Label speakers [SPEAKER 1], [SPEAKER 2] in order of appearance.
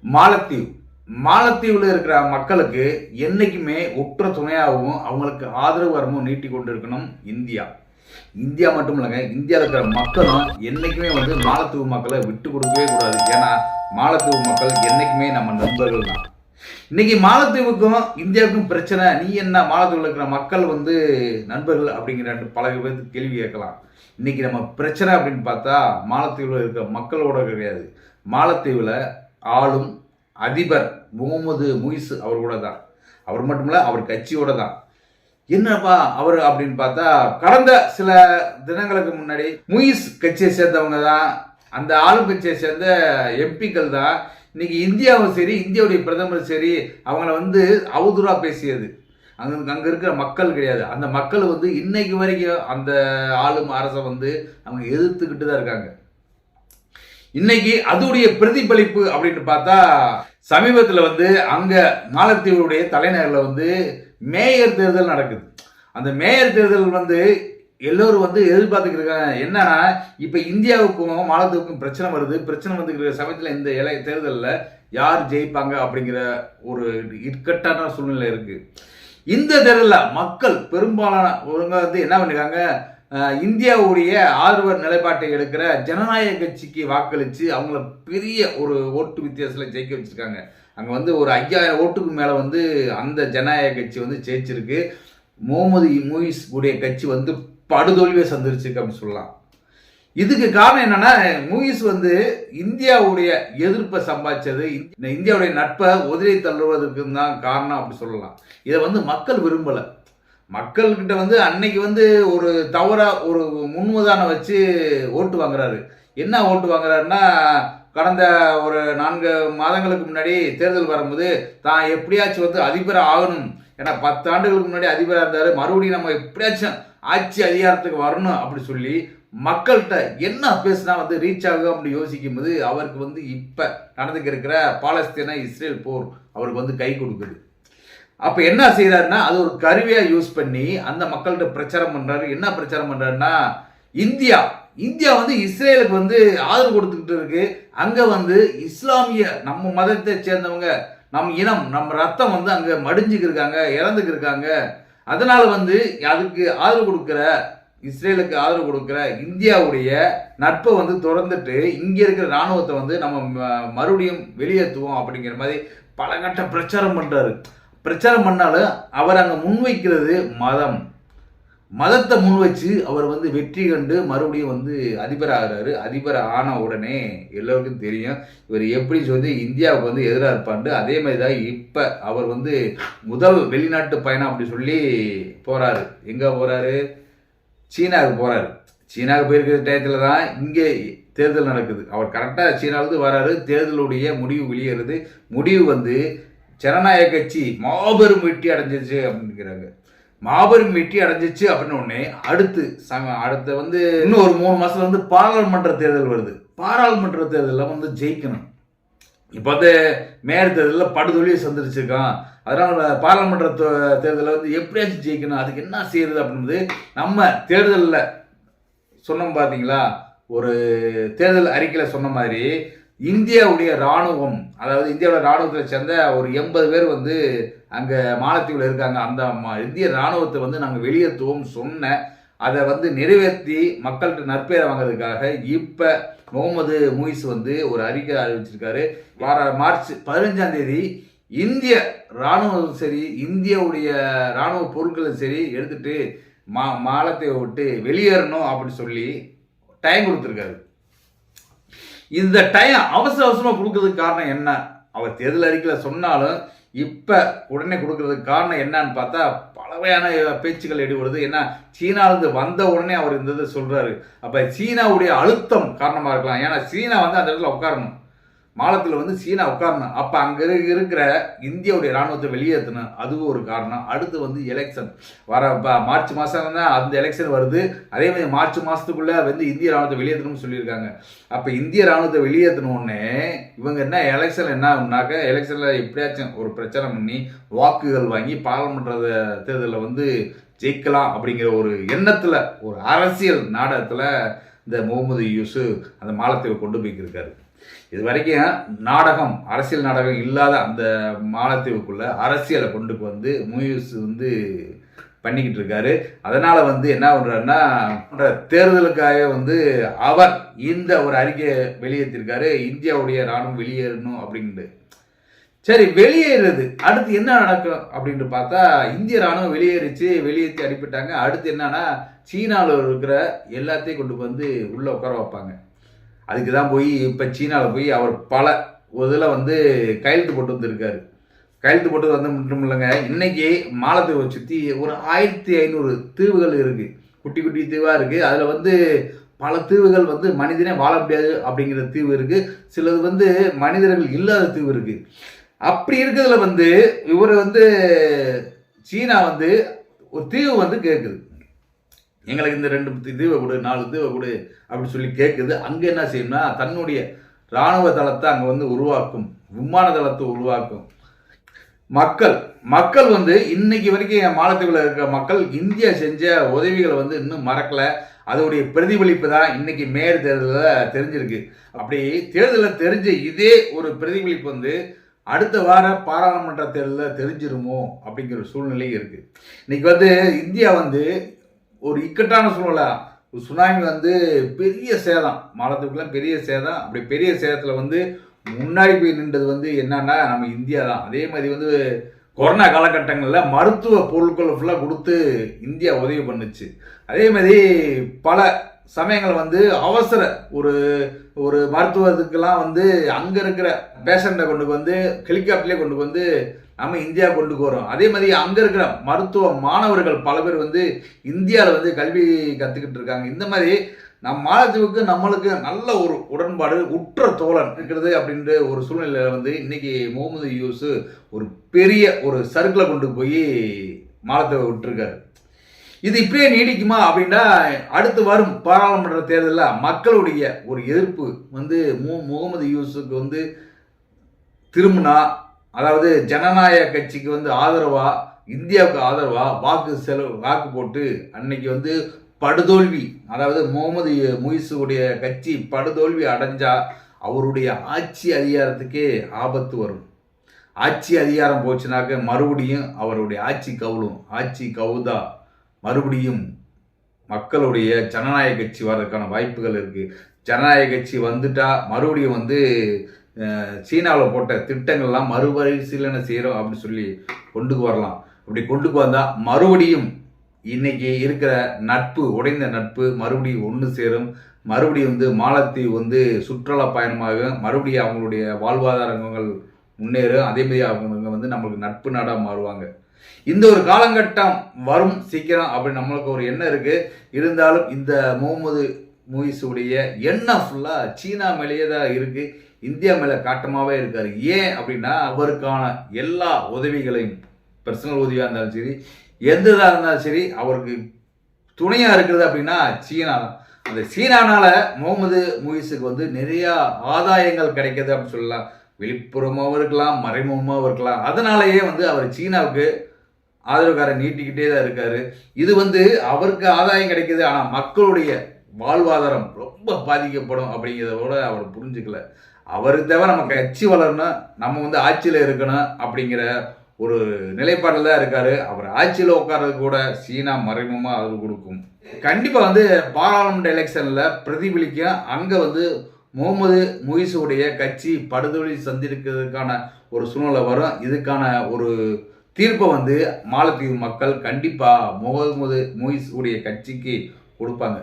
[SPEAKER 1] மாலத்தீவு மாலத்தீவில் இருக்கிற மக்களுக்கு என்னைக்குமே உற்ற துணையாகவும் அவங்களுக்கு ஆதரவு வரமும் நீட்டி கொண்டு இருக்கணும் இந்தியா மட்டும் இல்லைங்க, இந்தியாவில் இருக்கிற மக்களும் என்னைக்குமே மாலத்தீவு மக்களை விட்டு கொடுக்கவே கூடாது. ஏன்னா மாலத்தீவு மக்கள் என்னைக்குமே நம்ம நண்பர்கள் தான். இன்னைக்கு மாலத்தீவுக்கும் இந்தியாவுக்கும் பிரச்சனை, நீ என்ன மாலத்தீவில் இருக்கிற மக்கள் நண்பர்கள் அப்படிங்கிற பல பேருக்கு கேள்வி கேட்கலாம். இன்னைக்கு நம்ம பிரச்சனை அப்படின்னு பார்த்தா மாலத்தீவில் இருக்கிற மக்களோட கிடையாது, மாலத்தீவில் ஆளும் அதிபர் முகமது முயிஸ் அவர் கூட தான். அவர் மட்டுமில்ல, அவர் கட்சியோட தான். என்னப்பா அவர் அப்படின்னு பார்த்தா கடந்த சில தினங்களுக்கு முன்னாடி முயிஸ் கட்சியை சேர்ந்தவங்க தான், அந்த ஆளும் கட்சியை சேர்ந்த எம்பிக்கள் தான் இன்னைக்கு இந்தியாவும் சரி இந்தியாவுடைய பிரதமர் சரி அவங்கள அவதூறா பேசியது. அங்கே இருக்கிற மக்கள் கிடையாது, அந்த மக்கள் இன்னைக்கு வரைக்கும் அந்த ஆளும் அரசை அவங்க எதிர்த்துக்கிட்டு தான் இருக்காங்க. இன்னைக்கு அதோடைய பிரதிபலிப்பு அப்படின்னு பார்த்தா சமீபத்தில் அங்க மாலத்தீவுடைய தலைநகரில் மேயர் தேர்தல் நடக்குது. அந்த மேயர் தேர்தல் எல்லோரும் எதிர்பார்த்துக்கிட்டு இருக்காங்க. என்னன்னா இப்ப இந்தியாவுக்கும் மாலத்தீவுக்கும் பிரச்சனை வருது. பிரச்சனை வந்துக்கிற சமயத்தில் இந்த தேர்தலில் யார் ஜெயிப்பாங்க அப்படிங்கிற ஒரு இக்கட்டான சூழ்நிலை இருக்கு. இந்த தேர்தலில் மக்கள் பெரும்பாலான என்ன பண்ணிருக்காங்க, இந்தியாவுடைய ஆதரவு நிலைப்பாட்டை எடுக்கிற ஜனநாயக கட்சிக்கு வாக்களித்து அவங்கள பெரிய ஒரு ஓட்டு வித்தியாசத்தில் ஜெயிக்க வச்சிருக்காங்க. அங்கே ஒரு 5000 ஓட்டுக்கு மேலே அந்த ஜனநாயக கட்சி ஜெயிச்சிருக்கு. முகமது முயிஸ் உடைய கட்சி படுதோல்வியை சந்திச்சிருக்கு அப்படின்னு சொல்லலாம். இதுக்கு காரணம் என்னன்னா, முயிஸ் இந்தியாவுடைய எதிர்ப்பை சம்பாதிச்சது, இந்தியாவுடைய நட்பை உதவி தள்ளுவதற்கு தான் காரணம் அப்படி சொல்லலாம். இதை மக்கள் விரும்பலை. மக்கள்கிட்ட அன்னைக்கு ஒரு தவறா ஒரு முன்னுதாரணம் வச்சு ஓட்டு வாங்குறாரு. என்ன ஓட்டு வாங்குறாருன்னா, கடந்த ஒரு 4 மாதங்களுக்கு முன்னாடி தேர்தல் வரும்போது தான் எப்படியாச்சும் அதிபராக ஆகணும், ஏன்னா 10 ஆண்டுகளுக்கு முன்னாடி அதிபராக இருந்தாரு, மறுபடியும் நம்ம எப்படியாச்சும் ஆட்சி அதிகாரத்துக்கு வரணும் அப்படி சொல்லி மக்கள்கிட்ட என்ன பேசினா ரீச் ஆகும் அப்படி யோசிக்கும் போது அவருக்கு இப்ப நடந்துக்க இருக்கிற பாலஸ்தீன இஸ்ரேல் போர் அவருக்கு கை கொடுக்குது. அப்ப என்ன செய்யறாருன்னா, அது ஒரு கருவியா யூஸ் பண்ணி அந்த மக்கள்கிட்ட பிரச்சாரம் பண்றாரு. என்ன பிரச்சாரம் பண்றாருன்னா, இந்தியா இஸ்ரேலுக்கு ஆதரவு கொடுத்துக்கிட்டு இருக்கு. அங்க இஸ்லாமிய நம்ம மதத்தை சேர்ந்தவங்க, நம் இனம், நம்ம ரத்தம் அங்க மடிஞ்சுக்கு இருக்காங்க, இறந்துக்கு இருக்காங்க. அதனால அதுக்கு ஆதரவு கொடுக்கிற, இஸ்ரேலுக்கு ஆதரவு கொடுக்கிற இந்தியாவுடைய நட்பை திறந்துட்டு இங்க இருக்கிற இராணுவத்தை நம்ம மறுபடியும் வெளியேற்றுவோம் அப்படிங்கிற மாதிரி பல கட்ட பிரச்சாரம் பண்றாரு. பிரச்சாரம் பண்ணாலும் அவர் அங்க முன்வைக்கிறது மதத்தை முன் வச்சு அவர் வெற்றி கண்டு மறுபடியும் அதிபர் ஆகிறாரு. அதிபர் ஆன உடனே எல்லோருக்கும் தெரியும் இவர் எப்படி இந்தியாவுக்கு எதிராக இருப்பாண்டு. அதே மாதிரி தான் இப்ப அவர் முதல் வெளிநாட்டு பயணம் அப்படி சொல்லி போறாரு. எங்க போறாரு? சீனாவுக்கு போறாரு. சீனாவுக்கு போயிருக்கிற டயத்துல தான் இங்கே தேர்தல் நடக்குது. அவர் கரெக்டாக சீனாவிலிருந்து வராரு. தேர்தலுடைய முடிவு வெளியேறுது. முடிவு ஜனநாயக கட்சி மாபெரும் வெற்றி அடைஞ்சிச்சு அப்படிங்கிறாங்க. மாபெரும் வெற்றி அடைஞ்சிச்சு அப்படின்னு உடனே அடுத்து இன்னும் ஒரு 3 மாசத்துல பாராளுமன்ற தேர்தல் வருது. பாராளுமன்ற தேர்தலில் ஜெயிக்கணும். இப்போ மேயர் தேர்தலில் படுதொழியை சந்திச்சிருக்கான். அதனால பாராளுமன்ற தேர்தலில் எப்படியாச்சும் ஜெயிக்கணும். அதுக்கு என்ன செய்யறது அப்படின்றது நம்ம தேர்தலில் சொன்னோம் பார்த்தீங்களா, ஒரு தேர்தல் அறிக்கையில் சொன்ன மாதிரி இந்தியாவுடைய இராணுவம், அதாவது இந்தியாவோட இராணுவத்தை சேர்ந்த ஒரு 80 பேர் அங்கே மாலத்தீவில் இருக்காங்க. அந்த இந்திய இராணுவத்தை நாங்கள் வெளியேற்றுவோம் சொன்ன அதை நிறைவேற்றி மக்கள்கிட்ட நற்பெயரை வாங்கிறதுக்காக இப்போ முகமது முயிஸ் ஒரு அறிக்கை அறிவிச்சிருக்காரு. மார்ச் 15ஆம் தேதி இந்திய இராணுவம் சரி, இந்தியாவுடைய இராணுவ பொருட்களும் சரி எடுத்துட்டு மாலத்தீவை விட்டு வெளியேறணும் அப்படின்னு சொல்லி டைம் கொடுத்துருக்காரு. இந்த டைம் அவசரமாக கொடுக்கறதுக்கு காரணம் என்ன? அவர் தேர்தல் அறிக்கையில் சொன்னாலும் இப்போ உடனே கொடுக்கறதுக்கு காரணம் என்னன்னு பார்த்தா பலவையான பேச்சுக்கள் எடுபடுது. ஏன்னா சீனாவிலிருந்து வந்த உடனே அவர் இந்த இதை சொல்றாரு. அப்போ சீனாவுடைய அழுத்தம் காரணமாக இருக்கலாம். ஏன்னா சீனா அந்த இடத்துல உட்காரணும், மாலத்தில் சீனா உட்காரணும். அப்போ அங்கே இருக்கிற இந்தியாவுடைய இராணுவத்தை வெளியேற்றணும், அதுவும் ஒரு காரணம். அடுத்து எலெக்ஷன் வர மார்ச் மாதம் தான் அந்த எலெக்ஷன் வருது. அதே மாதிரி மார்ச் மாதத்துக்குள்ளே இந்திய இராணுவத்தை வெளியேற்றணும்னு சொல்லியிருக்காங்க. அப்போ இந்திய இராணுவத்தை வெளியேற்றணுன்னே இவங்க என்ன எலெக்ஷன் என்ன ஆகுனாக்க, எலெக்ஷனில் எப்படியாச்சும் ஒரு பிரச்சாரம் பண்ணி வாக்குகள் வாங்கி பாராளுமன்ற தேர்தலில் ஜெயிக்கலாம் அப்படிங்கிற ஒரு எண்ணத்தில், ஒரு அரசியல் நாடகத்தில் இந்த முகமது யூசு அந்த மாலத்தீவை கொண்டு போய்க்கிருக்காரு. இது வரைக்கும் நாடகம், அரசியல் நாடகம் இல்லாத அந்த மாலத்தீவுக்குள்ள அரசியலை கொண்டு வந்து முயிஸ் வந்து பண்ணிக்கிட்டு இருக்காரு. அதனால வந்து என்ன பண்றாருன்னா, தேர்தலுக்காக வந்து அவர் இந்த ஒரு அறிக்கையை வெளியேற்றிருக்காரு, இந்தியாவுடைய ராணுவம் வெளியேறணும் அப்படின்ட்டு. சரி, வெளியேறது அடுத்து என்ன நடக்கும் அப்படின்னு பார்த்தா, இந்திய ராணுவம் வெளியேற்றி அனுப்பிட்டாங்க. அடுத்து என்னன்னா, சீனாவில் இருக்கிற எல்லாத்தையும் கொண்டு வந்து உள்ள உட்கார வைப்பாங்க. அதுக்கு தான் போய் இப்போ சீனாவில் போய் அவர் பல இதில் வந்து கையெழுத்து போட்டு வந்திருக்காரு. கையெழுத்து போட்டு வந்து மட்டும் இல்லைங்க, இன்னைக்கு மாலத்தீவை சுற்றி ஒரு 1500 தீவுகள் இருக்குது. குட்டி குட்டி தீவாக இருக்குது. அதில் வந்து பல தீவுகள் வந்து மனிதனே வாழ முடியாது அப்படிங்கிற தீவு இருக்குது. சிலது வந்து மனிதர்கள் இல்லாத தீவு இருக்குது. அப்படி இருக்கிறதுல வந்து இவர் வந்து சீனா வந்து ஒரு தீவு வந்து கேட்குது, எங்களுக்கு இந்த 2 தீவை கொடு, 4 தீவை கொடு அப்படின்னு சொல்லி கேட்குது. அங்கே என்ன செய்யணும்னா, தன்னுடைய இராணுவ தளத்தை அங்கே வந்து உருவாக்கும், விமான தளத்தை உருவாக்கும். மக்கள் வந்து இன்னைக்கு வரைக்கும் மாலத்தீவில் இருக்கிற மக்கள் இந்தியா செஞ்ச உதவிகளை வந்து இன்னும் மறக்கல. அதோடைய பிரதிபலிப்பு தான் இன்னைக்கு மேயர் தேர்தலில் தெரிஞ்சிருக்கு. அப்படி தேர்தலில் தெரிஞ்ச இதே ஒரு பிரதிபலிப்பு வந்து அடுத்த வார பாராளுமன்ற தேர்தலில் தெரிஞ்சிருமோ அப்படிங்கிற சூழ்நிலை இருக்கு. இன்னைக்கு வந்து இந்தியா வந்து ஒரு இக்கட்டான சூழ்நிலை, சுனாமி வந்து பெரிய சேதம், மாலத்தீவுக்குலாம் பெரிய சேதம். அப்படி பெரிய சேதத்தில் வந்து முன்னாடி போய் நின்றது வந்து என்னன்னா நம்ம இந்தியா தான். அதே மாதிரி வந்து கொரோனா காலகட்டங்களில் மருத்துவ பொருட்களை ஃபுல்லாக கொடுத்து இந்தியா உதவி பண்ணுச்சு. அதே மாதிரி பல சமயங்கள் வந்து அவசர ஒரு மருத்துவத்துக்கெல்லாம் வந்து அங்கே இருக்கிற பேஷண்ட்டை கொண்டு வந்து ஹெலிகாப்டர்லேயே கொண்டு வந்து நம்ம இந்தியா கொண்டு போகிறோம். அதே மாதிரி அங்கே இருக்கிற மருத்துவ மாணவர்கள் பல பேர் வந்து இந்தியாவில் வந்து கல்வி கற்றுக்கிட்டு இருக்காங்க. இந்த மாதிரி நம் மாலத்தீவுக்கு நம்மளுக்கு நல்ல ஒரு உடன்பாடு, உற்ற தோழன் இருக்கிறது அப்படின்ற ஒரு சூழ்நிலையில் வந்து இன்னைக்கு முகமது யூஸ் ஒரு பெரிய ஒரு சர்க்கிளை கொண்டு போய் மாலத்தீவை விட்டுருக்காரு. இது இப்படியே நீடிக்குமா அப்படின்னா, அடுத்து வரும் பாராளுமன்ற தேர்தலில் மக்களுடைய ஒரு எதிர்ப்பு வந்து முகமது யூஸுக்கு வந்து திரும்பினா, அதாவது ஜனநாயக கட்சிக்கு வந்து ஆதரவா, இந்தியாவுக்கு ஆதரவா வாக்கு போட்டு அன்னைக்கு வந்து படுதோல்வி, அதாவது முகமது முயிஸுடைய கட்சி படுதோல்வி அடைஞ்சா அவருடைய ஆட்சி அதிகாரத்துக்கே ஆபத்து வரும். ஆட்சி அதிகாரம் போச்சுனாக்க மறுபடியும் அவருடைய ஆட்சி கவுளும். ஆட்சி கவுதா மறுபடியும் மக்களுடைய ஜனநாயக கட்சி வர்றதுக்கான வாய்ப்புகள் இருக்குது. ஜனநாயக கட்சி வந்துட்டா மறுபடியும் வந்து சீனாவில் போட்ட திட்டங்கள்லாம் மறுபரிசீலனை செய்கிறோம் அப்படின்னு சொல்லி கொண்டுக்கு வரலாம். அப்படி கொண்டுக்கு வந்தால் மறுபடியும் இன்னைக்கு இருக்கிற நட்பு, உடைந்த நட்பு மறுபடியும் ஒன்று சேரும். மறுபடியும் வந்து மாலத்தீவு வந்து சுற்றுலா பயணமாக மறுபடியும் அவங்களுடைய வாழ்வாதாரங்கள் முன்னேறும். அதேமாதிரி அவங்க வந்து நம்மளுக்கு நட்பு நாடாக மாறுவாங்க. இந்த ஒரு காலகட்டம் வரும் சீக்கிரம் அப்படின்னு நம்மளுக்கு ஒரு எண்ணம் இருக்குது. இருந்தாலும் இந்த முகமது முயிஸுடைய எண்ணம் ஃபுல்லாக சீனா மேலேயே தான் இருக்குது, இந்தியா மேலே காட்டமாகவே இருக்கார். ஏன் அப்படின்னா, அவருக்கான எல்லா உதவிகளையும், பர்சனல் உதவியாக இருந்தாலும் சரி, எந்த இதாக இருந்தாலும் சரி, அவருக்கு துணையாக இருக்கிறது அப்படின்னா சீனா தான். அந்த சீனானால முகமது முயிஸுக்கு வந்து நிறையா ஆதாயங்கள் கிடைக்கிது அப்படின்னு சொல்லலாம். வெளிப்புறமாகவும் இருக்கலாம், மறைமுகமாகவும் இருக்கலாம். அதனாலேயே வந்து அவர் சீனாவுக்கு ஆதரவுக்காரர் நீட்டிக்கிட்டே தான் இருக்காரு. இது வந்து அவருக்கு ஆதாயம் கிடைக்கிது, ஆனால் மக்களுடைய வாழ்வாதாரம் ரொம்ப பாதிக்கப்படும் அப்படிங்கிறதோட அவர் புரிஞ்சுக்கல. அவருக்கு தேவை நம்ம கட்சி வளரணும், நம்ம வந்து ஆட்சியில் இருக்கணும் அப்படிங்கிற ஒரு நிலைப்பாட்டில் தான் இருக்காரு. அவர் ஆட்சியில் உட்கார்றது கூட சீனா மறைமுகமாக ஆதரவு கொடுக்கும். கண்டிப்பாக வந்து பாராளுமன்ற எலெக்ஷனில் பிரதிபலிக்கும். அங்கே வந்து முகமது முயிஸுடைய கட்சி படுதோல்வி சந்திருக்கிறதுக்கான ஒரு சூழ்நிலை வரும். இதுக்கான ஒரு தீர்ப்பை வந்து மாலத்தீவு மக்கள் கண்டிப்பாக முகமது முயிஸ் உடைய கட்சிக்கு கொடுப்பாங்க.